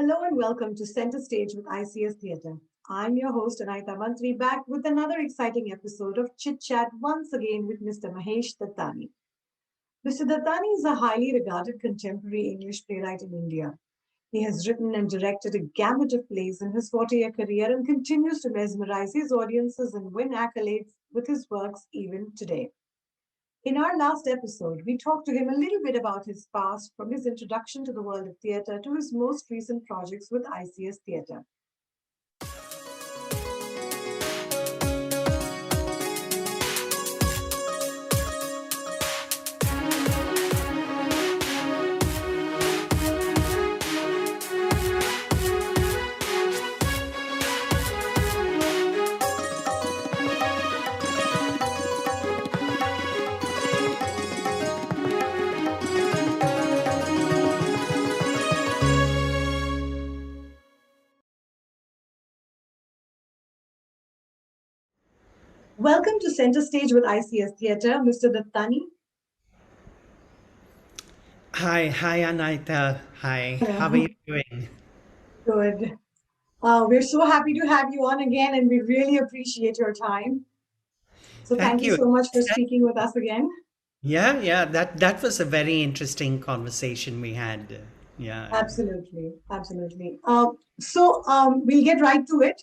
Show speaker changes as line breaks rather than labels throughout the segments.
Hello and welcome to Center Stage with ICS Theatre. I'm your host Anita Mantri, back with another exciting episode of Chit Chat once again with Mr. Mahesh Dattani. Mr. Dattani is a highly regarded contemporary English playwright in India. He has written and directed a gamut of plays in his 40-year career and continues to mesmerize his audiences and win accolades with his works even today. In our last episode, we talked to him a little bit about his past, from his introduction to the world of theatre to his most recent projects with ICS Theatre. Welcome to Center Stage with ICS Theatre, Mr. Dattani.
Hi, Anita. Hi, how are
Hello.
you doing?
Good. We're so happy to have you on again, and we really appreciate your time. So thank
Thank
you
you.
so much for speaking with us again.
Yeah, that was a very interesting conversation we had. Yeah.
Absolutely, absolutely. We'll get right to it.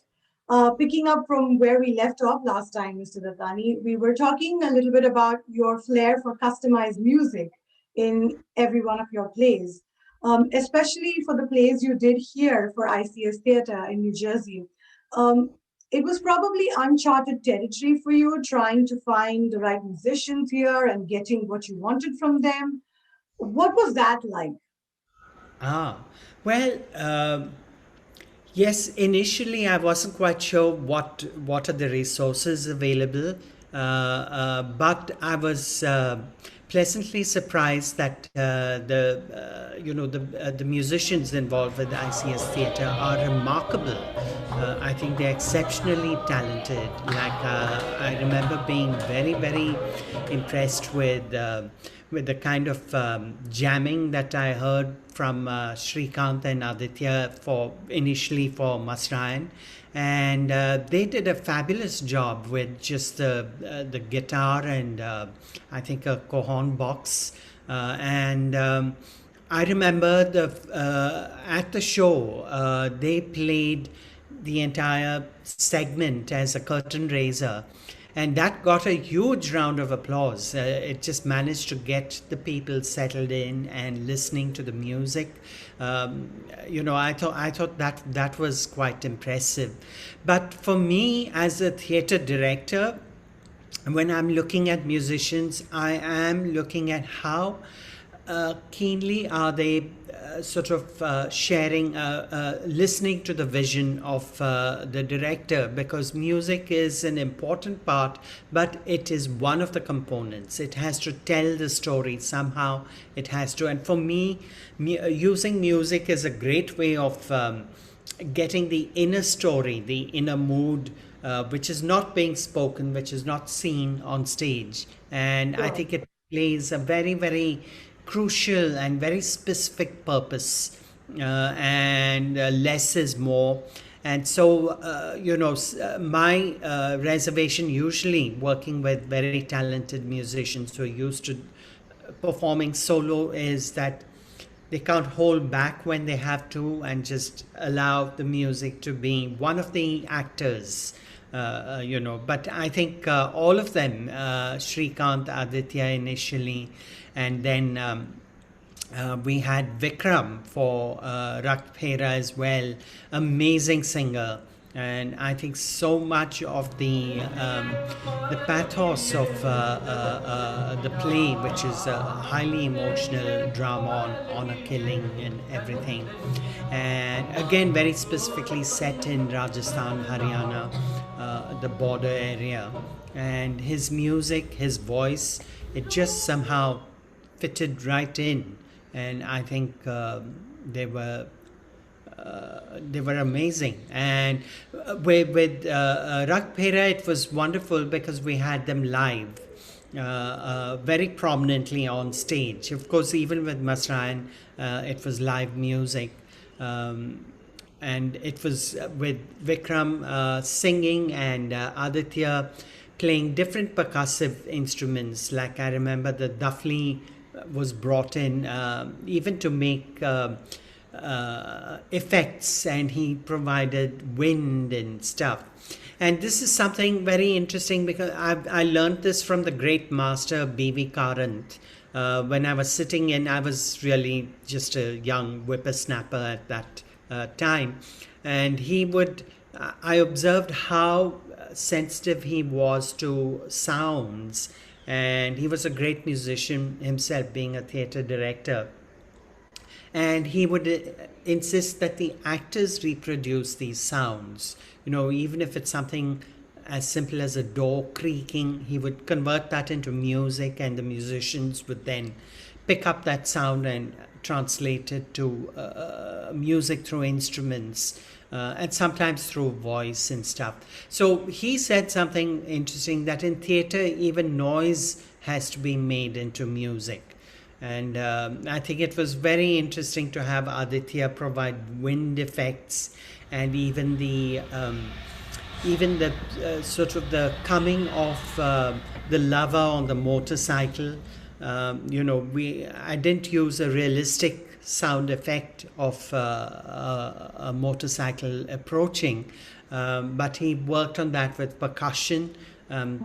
Picking up from where we left off last time, Mr. Dattani, we were talking a little bit about your flair for customized music in every one of your plays, especially for the plays you did here for ICS Theatre in New Jersey. Um, it was probably uncharted territory for you, trying to find the right musicians here and getting what you wanted from them. What was that like?
Ah, well, yes, initially I wasn't quite sure what are the resources available, but I was pleasantly surprised that the musicians involved with ICS Theatre are remarkable. I think they're exceptionally talented. I remember being very impressed with the kind of jamming that I heard from Shrikant and Aditya for initially for Masrayan, and they did a fabulous job with just the guitar and I think a cajon box, and I remember at the show they played the entire segment as a curtain raiser, and that got a huge round of applause. It just managed to get the people settled in and listening to the music. I thought that was quite impressive. But for me, as a theater director, when I'm looking at musicians, I am looking at how keenly are they sharing, listening to the vision of the director, because music is an important part, but it is one of the components. It has to tell the story somehow. It has to, and for me, using music is a great way of getting the inner story, the inner mood, which is not being spoken, which is not seen on stage. And I
Sure.
think it plays a very crucial and very specific purpose, and less is more. And so, my reservation, usually working with very talented musicians who are used to performing solo, is that they can't hold back when they have to and just allow the music to be one of the actors. But I think all of them, Shrikant, Aditya initially, and then we had Vikram for Rakt Phera as well, amazing singer. And I think so much of the pathos of the play, which is a highly emotional drama on honor killing and everything, and again very specifically set in Rajasthan, Haryana, the border area, and his music, his voice, it just somehow fitted right in, and I think they were amazing. And with Rak Phera, it was wonderful because we had them live, very prominently on stage. Of course, even with Masrayan, it was live music. Um, and it was with Vikram singing and Aditya playing different percussive instruments. Like I remember the Duffley was brought in even to make effects, and he provided wind and stuff. And this is something very interesting because I learned this from the great master B.V. Karant. When I was sitting in, I was really just a young whippersnapper at that time. And I observed how sensitive he was to sounds. And he was a great musician himself, being a theater director, and he would insist that the actors reproduce these sounds. Even if it's something as simple as a door creaking, he would convert that into music, and the musicians would then pick up that sound and translate it to music through instruments, and sometimes through voice and stuff. So he said something interesting, that in theater even noise has to be made into music. And I think it was very interesting to have Aditya provide wind effects, and even the sort of the coming of the lover on the motorcycle. We I didn't use a realistic sound effect of a motorcycle approaching, but he worked on that with percussion.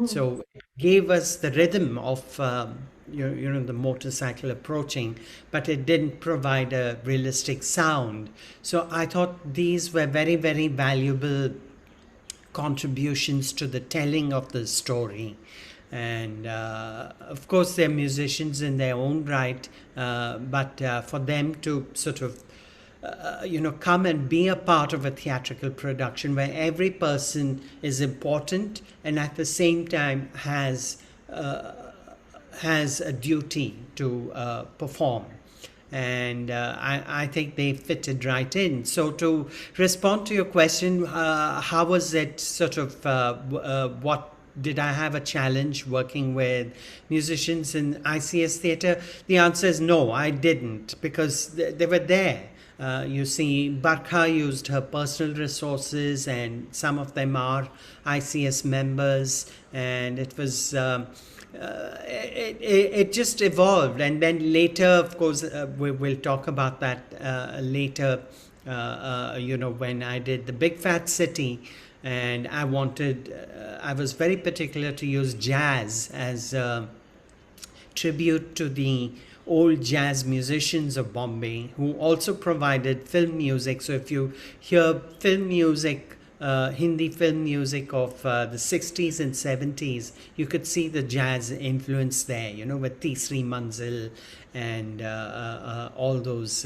So it gave us the rhythm of the motorcycle approaching, but it didn't provide a realistic sound. So I thought these were very, very valuable contributions to the telling of the story. And of course, they're musicians in their own right, but for them to sort of come and be a part of a theatrical production where every person is important and at the same time has a duty to perform. And I think they fitted right in. So, to respond to your question, how was it sort of, what did I have a challenge working with musicians in ICS theatre? The answer is no, I didn't, because they were there. You see, Barkha used her personal resources, and some of them are ICS members, and it was. It just evolved, and then later, of course, we will talk about that later. When I did the Big Fat City, and I was very particular to use jazz as tribute to the old jazz musicians of Bombay, who also provided film music. So if you hear film music, Hindi film music of the 60s and 70s, you could see the jazz influence there, with Tisri Manzil and all those,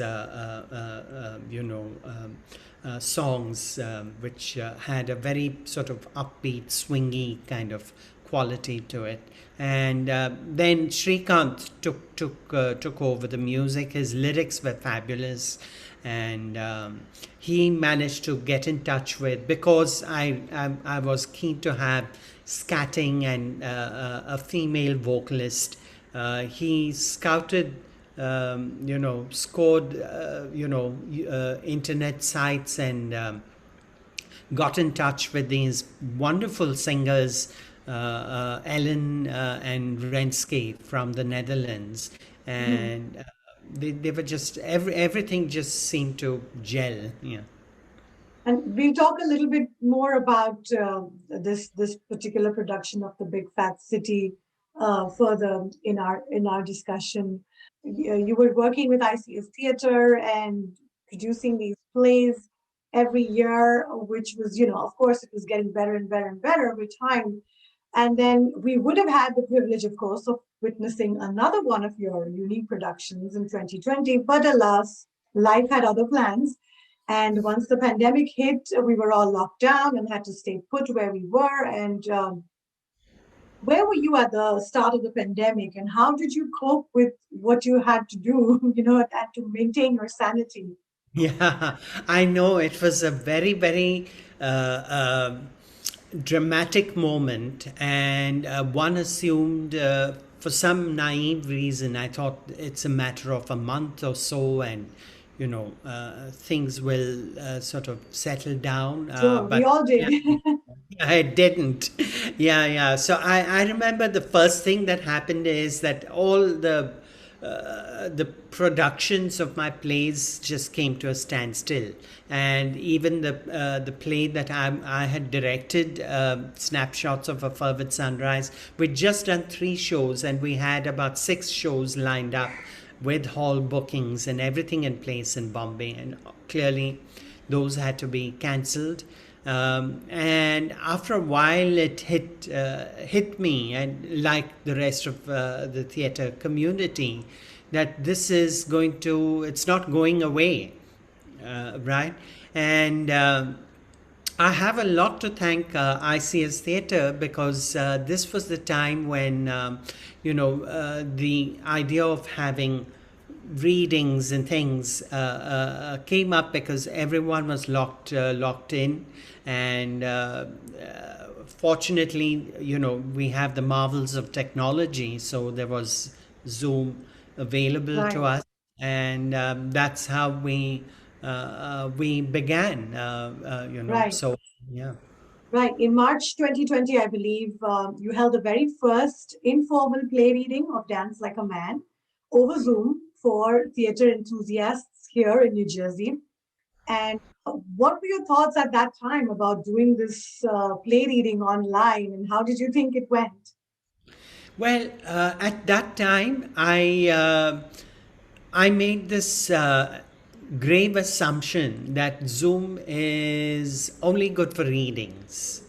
songs which had a very sort of upbeat, swingy kind of quality to it. And then Shrikant took over the music. His lyrics were fabulous, and he managed to get in touch with, because I was keen to have scatting and a female vocalist. He scouted, scored, internet sites, and got in touch with these wonderful singers, Ellen and Renske from the Netherlands, and they were just everything just seemed to gel. Yeah.
And we'll talk a little bit more about this particular production of the Big Fat City further in our discussion. You were working with ICS Theatre and producing these plays every year, which was, of course, it was getting better and better and better with time. And then we would have had the privilege, of course, of witnessing another one of your unique productions in 2020. But alas, life had other plans. And once the pandemic hit, we were all locked down and had to stay put where we were. And where were you at the start of the pandemic? And how did you cope with what you had to do, and to maintain your sanity?
Yeah, I know it was a very, very dramatic moment, and one assumed, for some naive reason, I thought it's a matter of a month or so, and things will sort of settle down.
Sure, we
But
all did.
yeah, I didn't. Yeah, yeah. So I remember the first thing that happened is that all the productions of my plays just came to a standstill, and even the play that I had directed, Snapshots of a Fervid Sunrise, we'd just done 3 shows, and we had about 6 shows lined up with hall bookings and everything in place in Bombay, and clearly those had to be cancelled. And after a while, it hit me, and like the rest of the theatre community, that this is going to, it's not going away, right? And I have a lot to thank ICS Theatre, because this was the time when, the idea of having readings and things came up, because everyone was locked in, and fortunately, we have the marvels of technology, so there was Zoom available to
Right,
us, and that's how we began.
right.
So yeah.
Right. In March 2020, I believe, you held the very first informal play reading of Dance Like a Man over Zoom for theater enthusiasts here in New Jersey. And what were your thoughts at that time about doing this play reading online, and how did you think it went?
Well, at that time, I made this grave assumption that Zoom is only good for readings,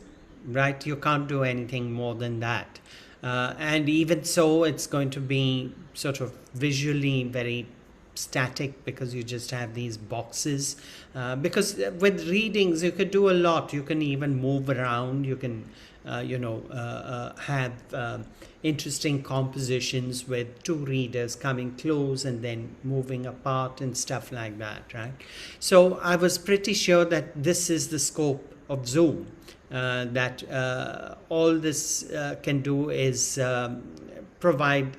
right? You can't do anything more than that. And even so, it's going to be sort of visually very static, because you just have these boxes. Because with readings, you could do a lot. You can even move around. You can, have interesting compositions with 2 readers coming close and then moving apart and stuff like that, right? So I was pretty sure that this is the scope of Zoom. That all this can do is provide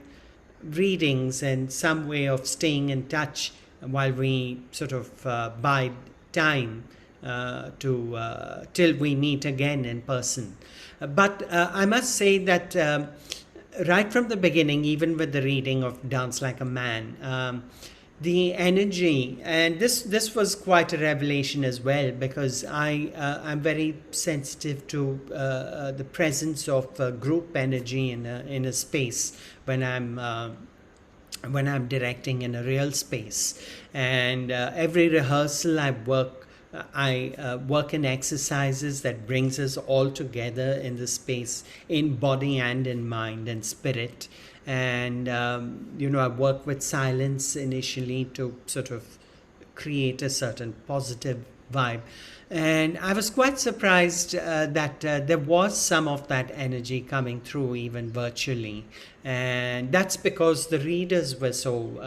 readings and some way of staying in touch while we sort of bide time to till we meet again in person. But I must say that right from the beginning, even with the reading of Dance Like a Man, the energy, and this was quite a revelation as well, because I'm very sensitive to the presence of group energy in a space when I'm directing in a real space. And every rehearsal I work in exercises that brings us all together in the space, in body and in mind and spirit. And I work with silence initially to sort of create a certain positive vibe. And I was quite surprised that there was some of that energy coming through even virtually. And that's because the readers were so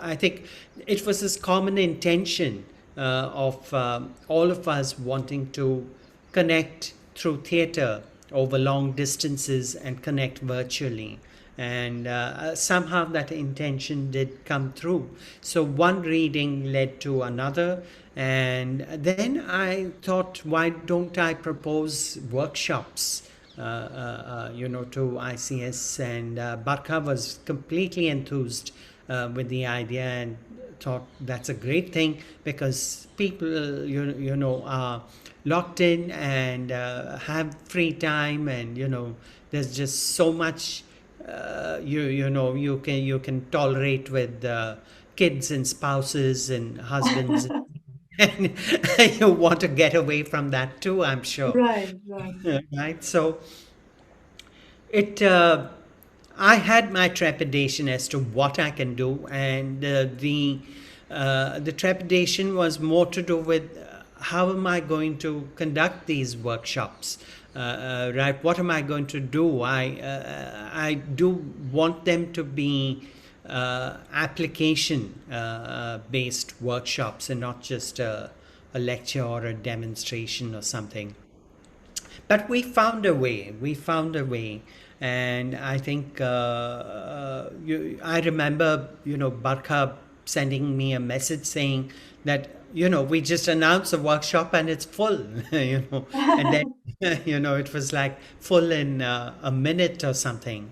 I think it was this common intention of all of us wanting to connect through theater over long distances and connect virtually. And somehow that intention did come through. So one reading led to another. And then I thought, why don't I propose workshops? To ICS, and Barkha was completely enthused with the idea, and thought that's a great thing, because people are locked in and have free time, and there's just so much you can tolerate with kids and spouses and husbands, and you want to get away from that too, I'm sure.
Right, right.
Right, so it I had my trepidation as to what I can do, and the trepidation was more to do with how am I going to conduct these workshops. Right, what am I going to do? I do want them to be application based workshops, and not just a lecture or a demonstration or something. But we found a way. We found a way, and I think I remember, Barkha sending me a message saying that, we just announced a workshop and it's full, and then, it was like full in a minute or something.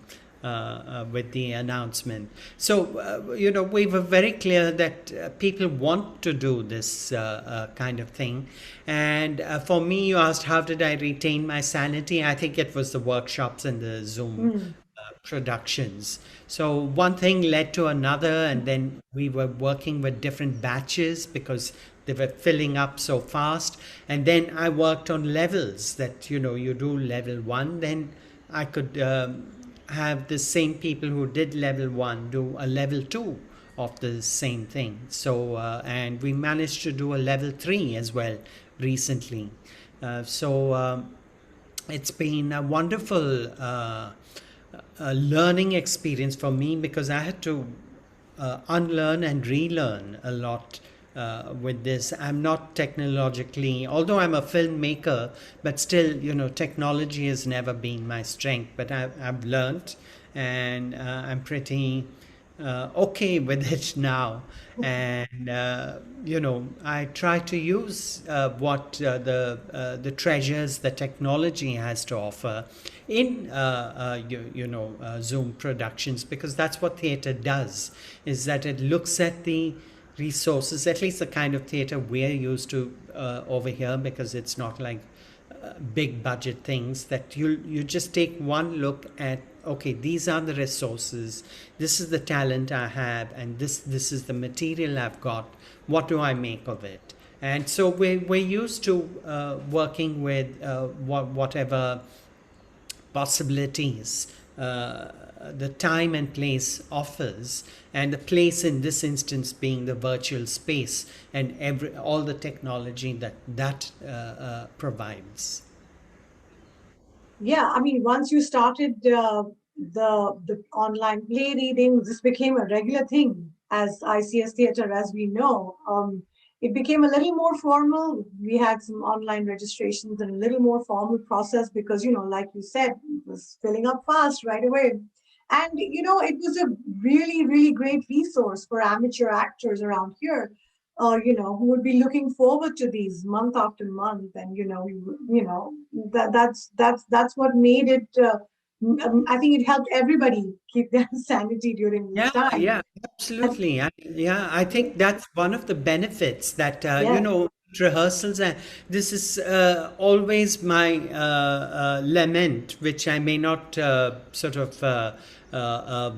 With the announcement. So, we were very clear that people want to do this kind of thing. And for me, you asked, how did I retain my sanity? I think it was the workshops and the Zoom
Mm.
productions. So one thing led to another, and then we were working with different batches because they were filling up so fast. And then I worked on levels that, you do level one, then I could have the same people who did level one do a level two of the same thing. So, and we managed to do a level three as well recently. So, it's been a wonderful learning experience for me because I had to unlearn and relearn a lot with this. I'm not technologically, although I'm a filmmaker, but still, technology has never been my strength. But I've learned, and I'm pretty okay with it now. And I try to use what the treasures the technology has to offer in Zoom productions, because that's what theater does, is that it looks at the resources, at least the kind of theater we're used to over here, because it's not like big budget things, that you just take one look at, okay, these are the resources, this is the talent I have, and this is the material I've got, what do I make of it? And so we're used to working with whatever possibilities the time and place offers, and the place in this instance being the virtual space and all the technology that provides.
Yeah, I mean, once you started the online play reading, this became a regular thing as ICS theater, as we know. It became a little more formal. We had some online registrations and a little more formal process because, like you said, it was filling up fast right away. And, it was a really, really great resource for amateur actors around here, who would be looking forward to these month after month. And, that's what made it, I think it helped everybody keep their sanity during this
Yeah,
time.
yeah, absolutely. I think that's one of the benefits that,
Yes,
rehearsals, and this is always my lament, which I may not sort of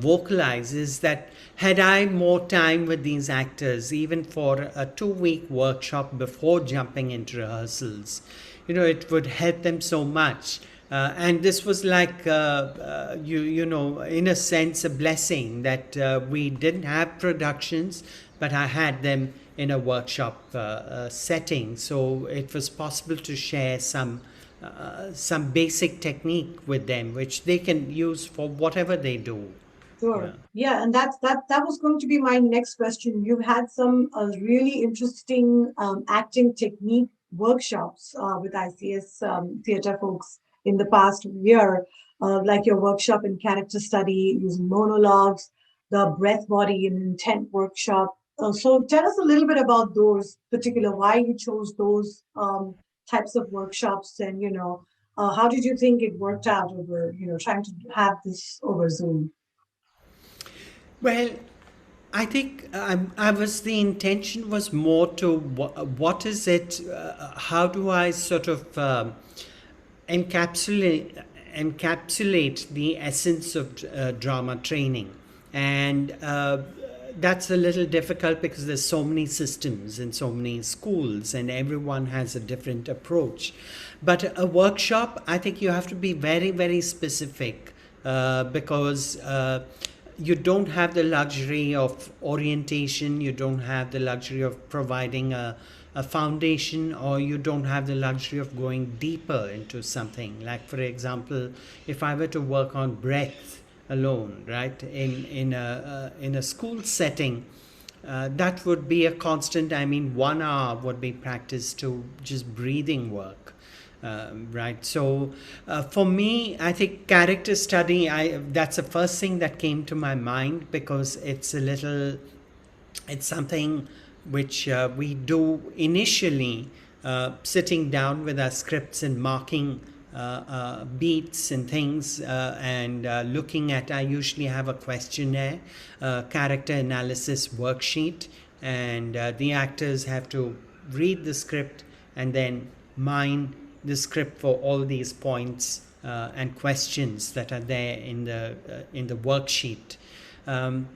vocalize, is that had I more time with these actors, even for a 2 week workshop before jumping into rehearsals, it would help them so much. And this was like, in a sense, a blessing that we didn't have productions, but I had them in a workshop setting. So it was possible to share some basic technique with them, which they can use for whatever they do.
sure.
Yeah.
Yeah, and that was going to be my next question. You've had some really interesting acting technique workshops with ICS theater folks in the past year, like your workshop in character study using monologues, the breath, body, and intent workshop. So tell us a little bit about those particular, why you chose those types of workshops, and how did you think it worked out over trying to have this over Zoom?
Well, I think I was the intention was more to what is it? How do I sort of encapsulate encapsulate the essence of drama training? And that's a little difficult because there's so many systems and so many schools, and everyone has a different approach. But a workshop, I think you have to be very, very specific because you don't have the luxury of orientation, you don't have the luxury of providing a foundation, or you don't have the luxury of going deeper into something. Like, for example, if I were to work on breath alone, right, in a school setting, that would be a constant. I mean, 1 hour would be practiced to just breathing work. Right. So for me, I think character study, that's the first thing that came to my mind because it's a little It's something which we do initially, sitting down with our scripts and marking beats and things, and looking at. I usually have a questionnaire, character analysis worksheet, and the actors have to read the script and then mine the script for all these points and questions that are there in the worksheet.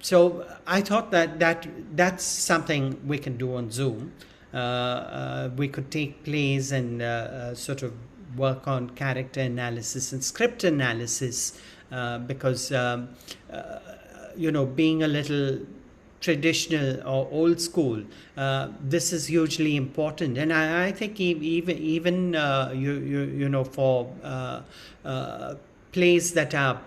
So I thought that's something we can do on Zoom. We could take plays and sort of work on character analysis and script analysis, because being a little traditional or old school, this is hugely important. And I think even for plays that are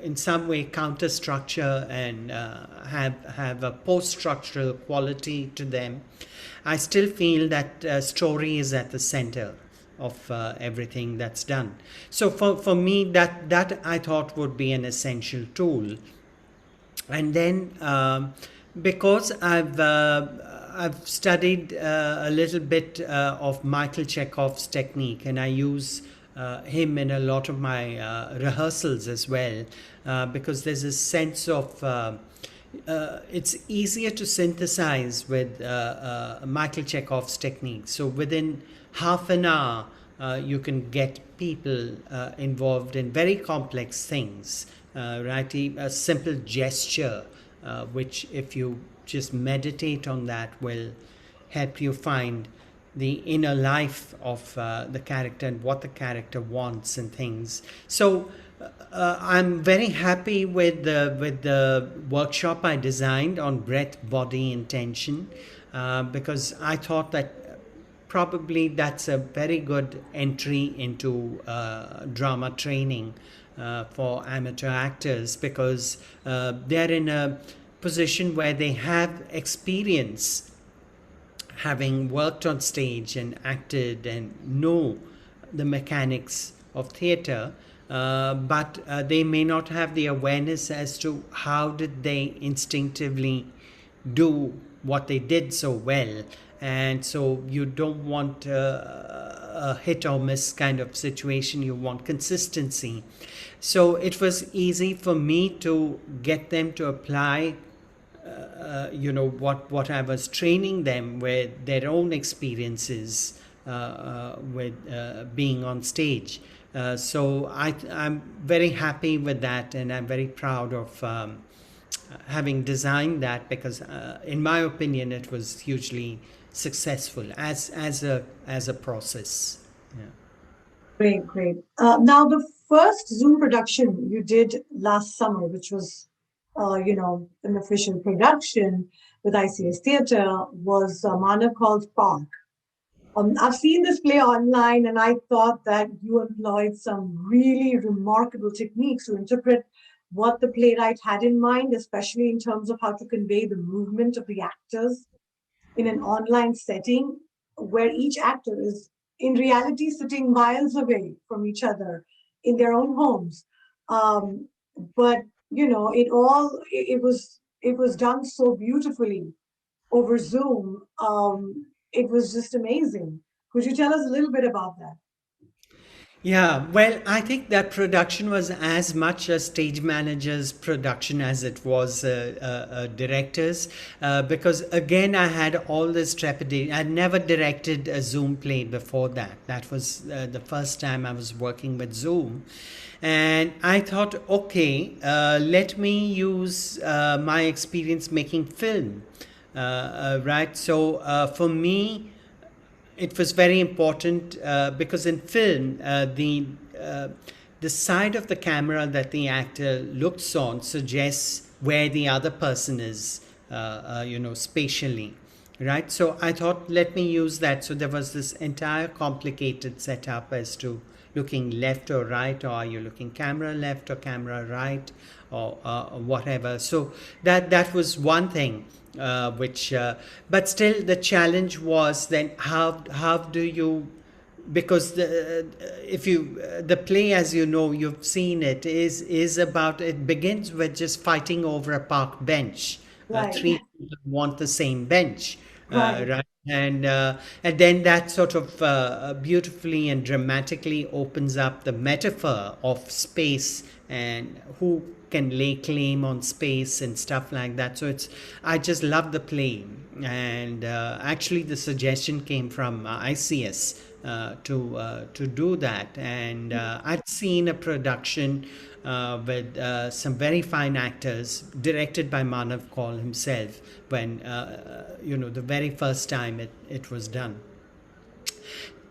in some way counter structure and have a post structural quality to them, I still feel that story is at the center of everything that's done. So for me, that I thought would be an essential tool. And then because I've studied a little bit of Michael Chekhov's technique, and I use him in a lot of my rehearsals as well, because there's a sense of it's easier to synthesize with Michael Chekhov's technique. So within half an hour, you can get people involved in very complex things, right? A simple gesture, which if you just meditate on that, will help you find the inner life of the character and what the character wants and things. So I'm very happy with the workshop I designed on breath, body, intention, because I thought that probably that's a very good entry into drama training for amateur actors, because they're in a position where they have experience having worked on stage and acted and know the mechanics of theater, but they may not have the awareness as to how did they instinctively do what they did so well. And so you don't want a hit or miss kind of situation. You want consistency. So it was easy for me to get them to apply what I was training them with, their own experiences with being on stage. So I'm very happy with that, and I'm very proud of having designed that, because in my opinion it was hugely successful as a process. Yeah.
Great, great. Now, the first Zoom production you did last summer, which was, an official production with ICS Theatre, was Manav Called Park. I've seen this play online, and I thought that you employed some really remarkable techniques to interpret what the playwright had in mind, especially in terms of how to convey the movement of the actors in an online setting where each actor is in reality sitting miles away from each other in their own homes. Um, but it was done so beautifully over Zoom. It was just amazing. Could you tell us a little bit about that?
Yeah, well, I think that production was as much a stage manager's production as it was a director's, because again, I had all this trepidation. I'd never directed a Zoom play before that. That was the first time I was working with Zoom. And I thought, okay, let me use my experience making film, right? So for me, it was very important, because in film, the side of the camera that the actor looks on suggests where the other person is, spatially, right? So I thought, let me use that. So there was this entire complicated setup as to looking left or right, or are you looking camera left or camera right, or whatever. So that was one thing, which but still the challenge was then how do you, because the play, as you know, you've seen it, is about, it begins with just fighting over a park bench,
Right.
people want the same bench,
Right.
right? And then that sort of beautifully and dramatically opens up the metaphor of space and who can lay claim on space and stuff like that. So it's I just love the play, and actually the suggestion came from ICS to do that. And I'd seen a production with some very fine actors, directed by Manav Kaul himself, when the very first time it was done.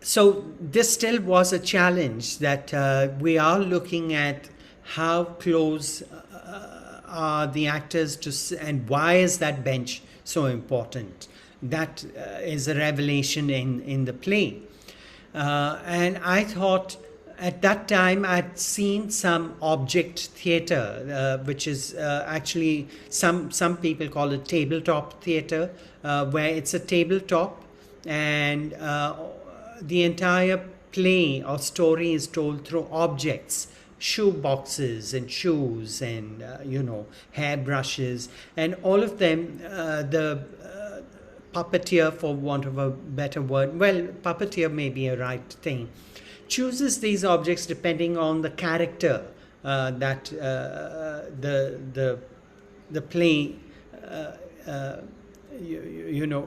So this still was a challenge that we are looking at how close are the actors and why is that bench so important. That is a revelation in the play. And I thought at that time I'd seen some object theater, which is actually some people call it tabletop theater, where it's a tabletop and the entire play or story is told through objects, shoe boxes and shoes and hair brushes, and all of them the puppeteer, for want of a better word, well, puppeteer may be a right thing, chooses these objects depending on the character that the play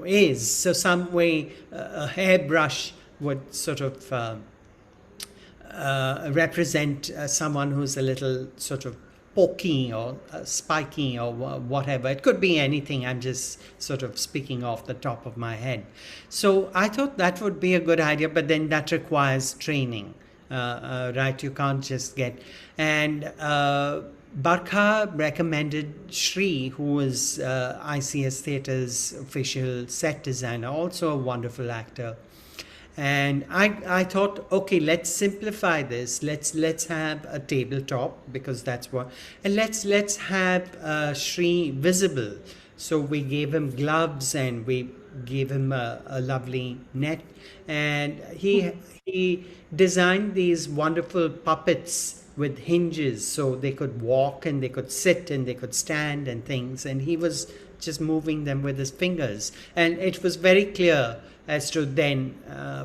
is. So some way a hairbrush would sort of represent someone who's a little sort of pokey or spiky or whatever. It could be anything. I'm just sort of speaking off the top of my head. So I thought that would be a good idea, but then that requires training, right? You can't just get. And Barkha recommended Shri, who is ICS Theatre's official set designer, also a wonderful actor. And I thought, okay, let's simplify this. Let's have a tabletop, because that's what, and let's have Shri visible. So we gave him gloves and we gave him a lovely net, and he designed these wonderful puppets with hinges, so they could walk and they could sit and they could stand and things, and he was just moving them with his fingers, and it was very clear as to then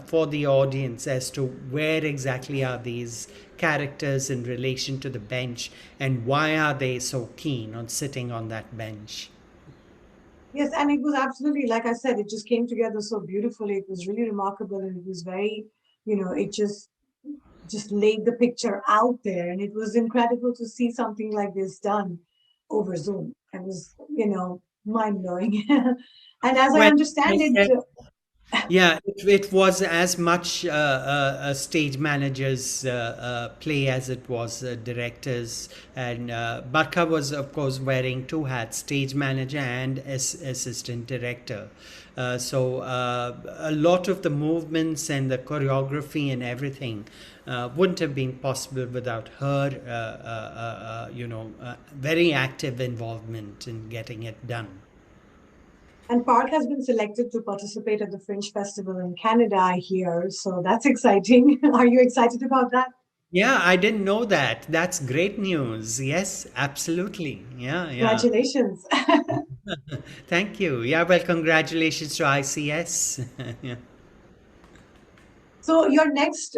for the audience as to where exactly are these characters in relation to the bench and why are they so keen on sitting on that bench.
Yes, and it was absolutely, like I said, it just came together so beautifully. It was really remarkable, and it was very, it just laid the picture out there, and it was incredible to see something like this done over Zoom. It was, mind blowing. And as I
Well,
understand
I
it,
said, yeah, it was as much a stage manager's play as it was a director's. And Barkha was, of course, wearing two hats, stage manager and assistant director. So a lot of the movements and the choreography and everything wouldn't have been possible without her, very active involvement in getting it done.
and Park has been selected to participate at the Fringe Festival in Canada, I hear. So that's exciting. Are you excited about that?
Yeah, I didn't know that. That's great news. Yes, absolutely. Yeah, yeah.
Congratulations.
Thank you. Yeah, well, congratulations to ICS. Yeah.
So your next,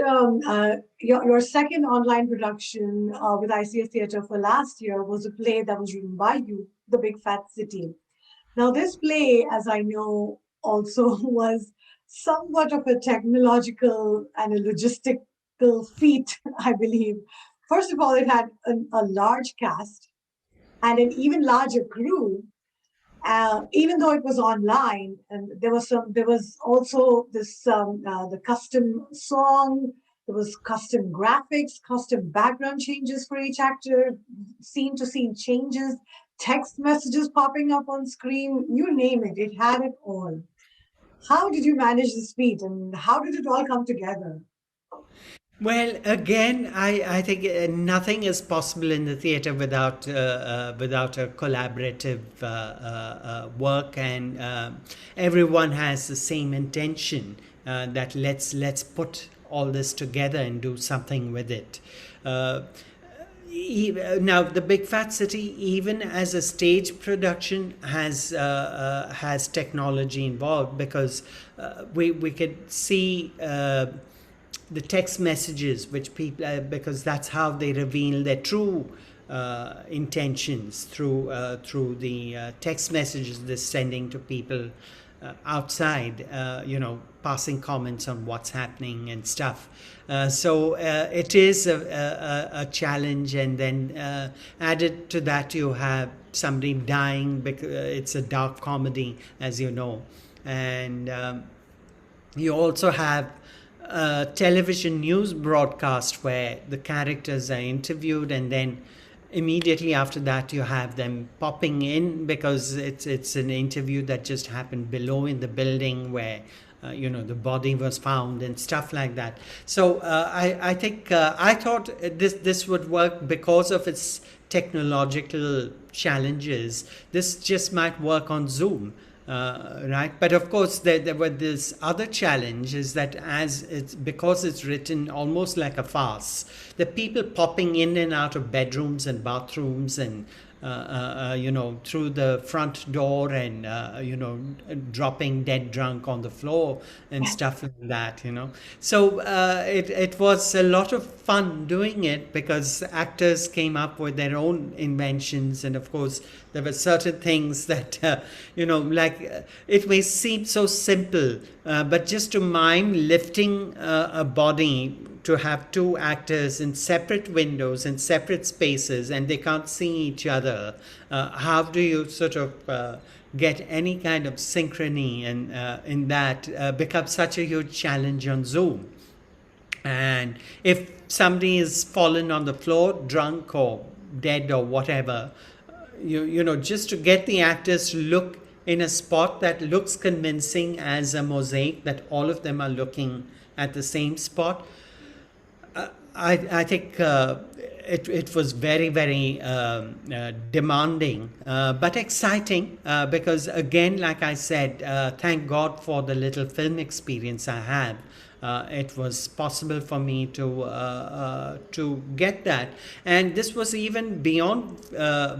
your second online production with ICS Theatre for last year was a play that was written by you, The Big Fat City. Now, this play, as I know, also was somewhat of a technological and a logistical feat, I believe. First of all, it had a large cast and an even larger crew, even though it was online. And there was also this the custom song. There was custom graphics, custom background changes for each actor, scene to scene changes, text messages popping up on screen. You name it, it had it all. How did you manage this feat, and how did it all come together?
Well, again, I think nothing is possible in the theater without a collaborative work, and everyone has the same intention that let's put all this together and do something with it. Uh, Now the Big Fat City, even as a stage production, has technology involved, because we could see the text messages which people, because that's how they reveal their true intentions, through the text messages they're sending to people outside, passing comments on what's happening and stuff. So it is a challenge, and then added to that, you have somebody dying, because it's a dark comedy, as you know. And you also have television news broadcast where the characters are interviewed, and then immediately after that you have them popping in, because it's an interview that just happened below in the building where the body was found and stuff like that. So I think I thought this would work because of its technological challenges. This just might work on Zoom. Right, but of course there were this other challenge, is that as because it's written almost like a farce, the people popping in and out of bedrooms and bathrooms, and through the front door, and dropping dead drunk on the floor and stuff like that. So it was a lot of fun doing it, because actors came up with their own inventions, and of course there were certain things that it may seem so simple, but just to mime lifting a body, to have two actors in separate windows in separate spaces, and they can't see each other. How do you sort of get any kind of synchrony, and in that becomes such a huge challenge on Zoom. And if somebody is fallen on the floor, drunk or dead or whatever, just to get the actors to look in a spot that looks convincing as a mosaic, that all of them are looking at the same spot. I think it was very, very demanding, but exciting, because again, like I said, thank God for the little film experience I had. It was possible for me to get that, and this was even beyond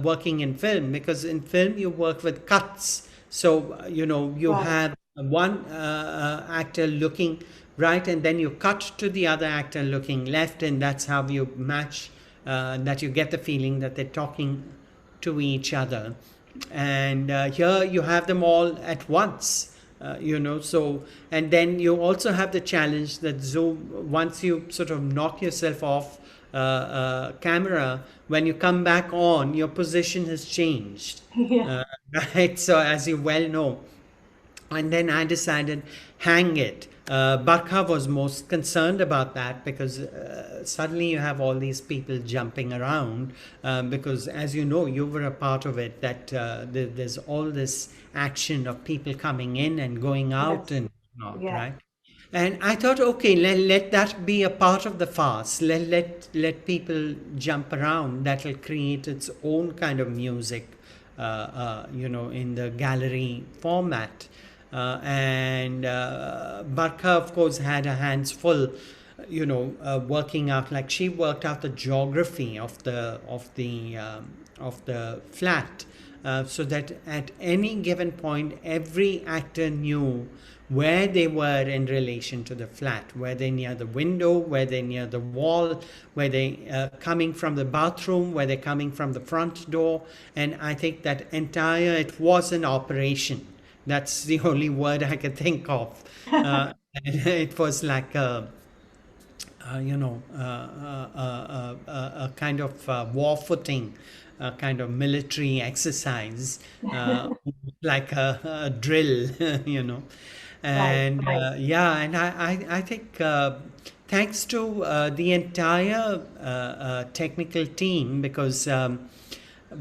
working in film, because in film you work with cuts. So you
Right.
have one actor looking right, and then you cut to the other actor looking left, and that's how you match, that you get the feeling that they're talking to each other. And here you have them all at once. So, and then you also have the challenge that Zoom, once you sort of knock yourself off camera, when you come back on, your position has changed.
Yeah.
uh, right, so as you well know. And then I decided, hang it. Barkha was most concerned about that, because suddenly you have all these people jumping around, because as you know, you were a part of it, that there's all this action of people coming in and going out
Yes.
and not,
Yeah.
right? And I thought, okay, let that be a part of the farce. Let people jump around. That'll create its own kind of music, in the gallery format. And Barkha, of course, had her hands full, working out. Like, she worked out the geography of the flat, so that at any given point, every actor knew where they were in relation to the flat. Were they near the window? Were they near the wall? Were they coming from the bathroom? Were they coming from the front door? And I think that it was an operation. That's the only word I could think of. And it was like a kind of war footing, a kind of military exercise, like a drill,
Right.
And yeah, and I think thanks to the entire technical team, because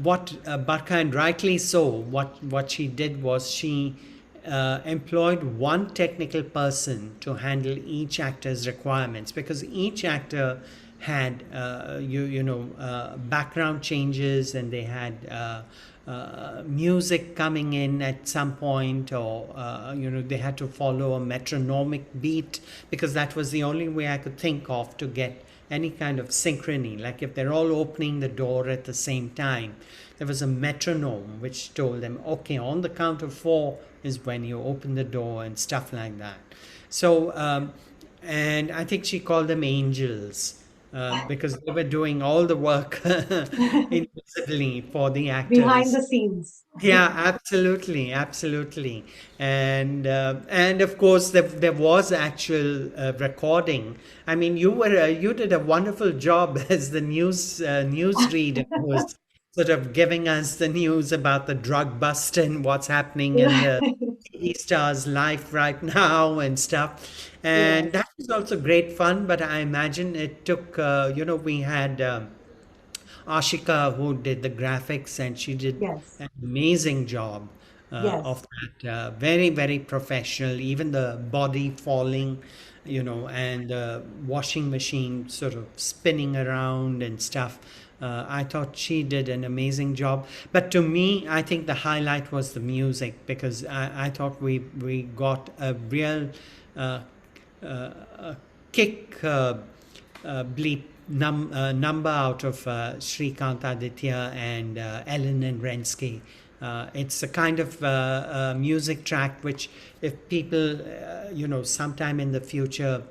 what Barkha, and rightly so, what she did was she employed one technical person to handle each actor's requirements, because each actor had background changes, and they had music coming in at some point, or they had to follow a metronomic beat, because that was the only way I could think of to get any kind of synchrony, like if they're all opening the door at the same time, there was a metronome which told them, okay, on the count of four is when you open the door and stuff like that. So, and I think she called them angels because they were doing all the work invisibly for the
Behind
actors.
the scenes.
Yeah, absolutely, absolutely, and of course there was actual recording. I mean, you did a wonderful job as the news reader who was sort of giving us the news about the drug bust and what's happening in the
Right.
TV stars' life right now and stuff. And
Yes.
that was also great fun. But I imagine it took, we had. Ashika who did the graphics, and she did
Yes.
an amazing job of
Yes.
that. Very, very professional. Even the body falling, and the washing machine sort of spinning around and stuff. I thought she did an amazing job. But to me, I think the highlight was the music because I thought we got a real uh, kick bleep number out of Shrikant Aditya and Ellen and Rensky. It's a kind of music track which, if people, sometime in the future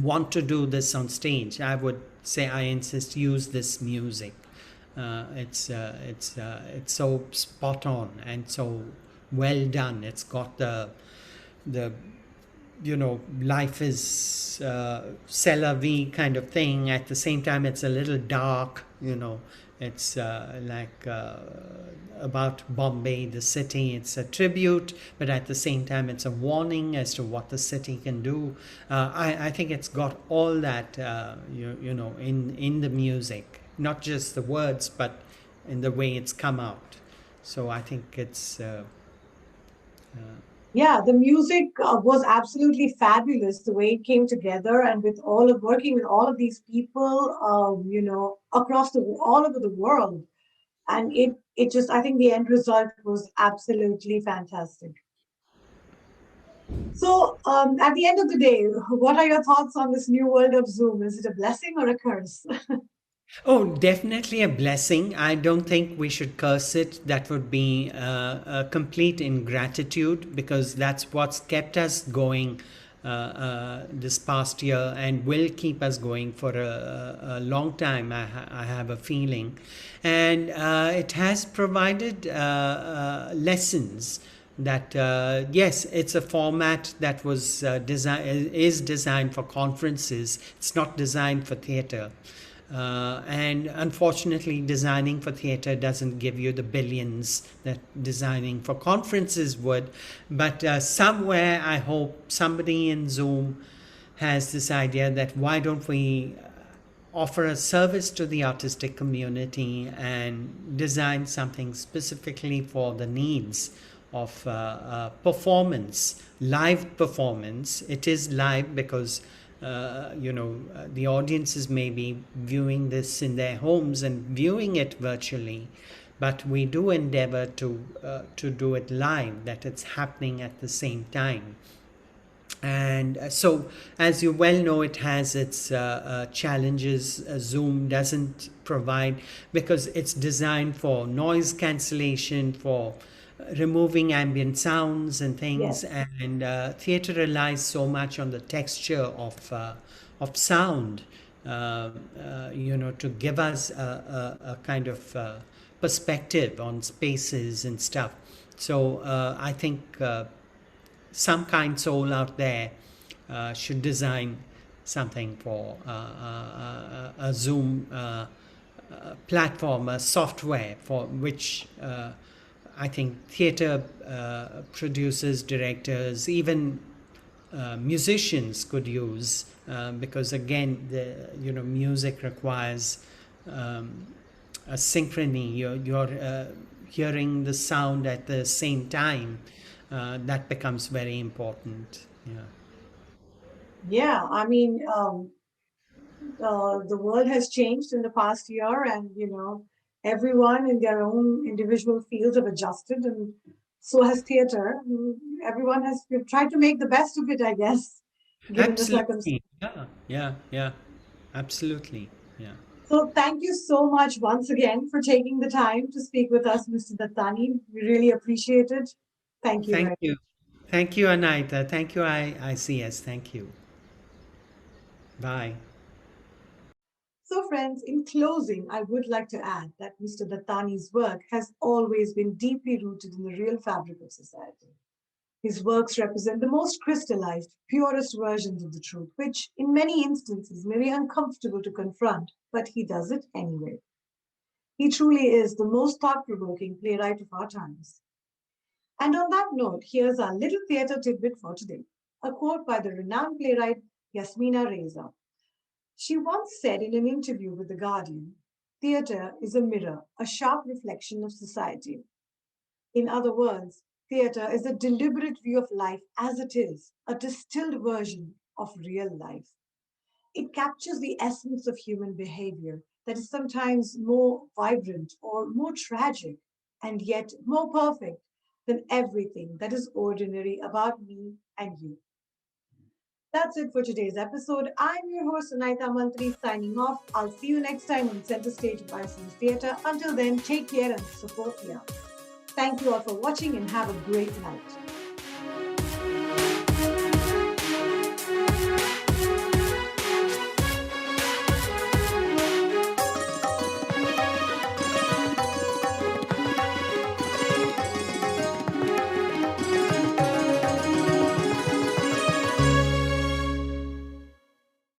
want to do this on stage, I would say I insist use this music. It's so spot on and so well done. It's got the life is c'est la vie kind of thing. At the same time, it's a little dark. It's like about Bombay, the city. It's a tribute, but at the same time, it's a warning as to what the city can do. I think it's got all that, in the music, not just the words, but in the way it's come out. So I think it's.
Yeah, the music was absolutely fabulous. The way it came together, and with all of working with all of these people, across all over the world, and it just, I think the end result was absolutely fantastic. So, at the end of the day, what are your thoughts on this new world of Zoom? Is it a blessing or a curse?
Oh, definitely a blessing. I don't think we should curse it. That would be a complete ingratitude because that's what's kept us going this past year and will keep us going for a long time, I have a feeling. And it has provided lessons that yes, it's a format that was is designed for conferences. It's not designed for theater. And unfortunately, designing for theater doesn't give you the billions that designing for conferences would. But somewhere, I hope somebody in Zoom has this idea that why don't we offer a service to the artistic community and design something specifically for the needs of performance, live performance. It is live because the audiences may be viewing this in their homes and viewing it virtually, but we do endeavor to do it live, that it's happening at the same time. And so, as you well know, it has its challenges. Zoom doesn't provide because it's designed for noise cancellation, for removing ambient sounds and things.
Yes.
And theater relies so much on the texture of sound, to give us a kind of perspective on spaces and stuff. So I think some kind soul out there should design something for a Zoom platform, a software for which I think theater producers, directors, even musicians could use because again, the music requires a synchrony. You're hearing the sound at the same time. That becomes very important. Yeah.
Yeah, I mean, the world has changed in the past year, and everyone in their own individual fields have adjusted, and so has theater. Everyone has we've tried to make the best of it, I guess, given the circumstances.
Absolutely. Yeah. Yeah. Yeah. Absolutely. Yeah.
So thank you so much once again for taking the time to speak with us, Mr. Dattani. We really appreciate it. Thank you
Thank
very
you. Thank you, Anaita. Thank you, ICS. Thank you. Bye.
So, friends, in closing, I would like to add that Mr. Dattani's work has always been deeply rooted in the real fabric of society. His works represent the most crystallized, purest versions of the truth, which in many instances may be uncomfortable to confront, but he does it anyway. He truly is the most thought provoking playwright of our times. And on that note, here's our little theatre tidbit for today, a quote by the renowned playwright Yasmina Reza. She once said in an interview with The Guardian, theatre is a mirror, a sharp reflection of society. In other words, theatre is a deliberate view of life as it is, a distilled version of real life. It captures the essence of human behavior that is sometimes more vibrant or more tragic, and yet more perfect than everything that is ordinary about me and you. That's it for today's episode. I'm your host, Anaita Mantri, signing off. I'll see you next time on Center Stage of ICS Theatre. Until then, take care and support the arts. Thank you all for watching and have a great night.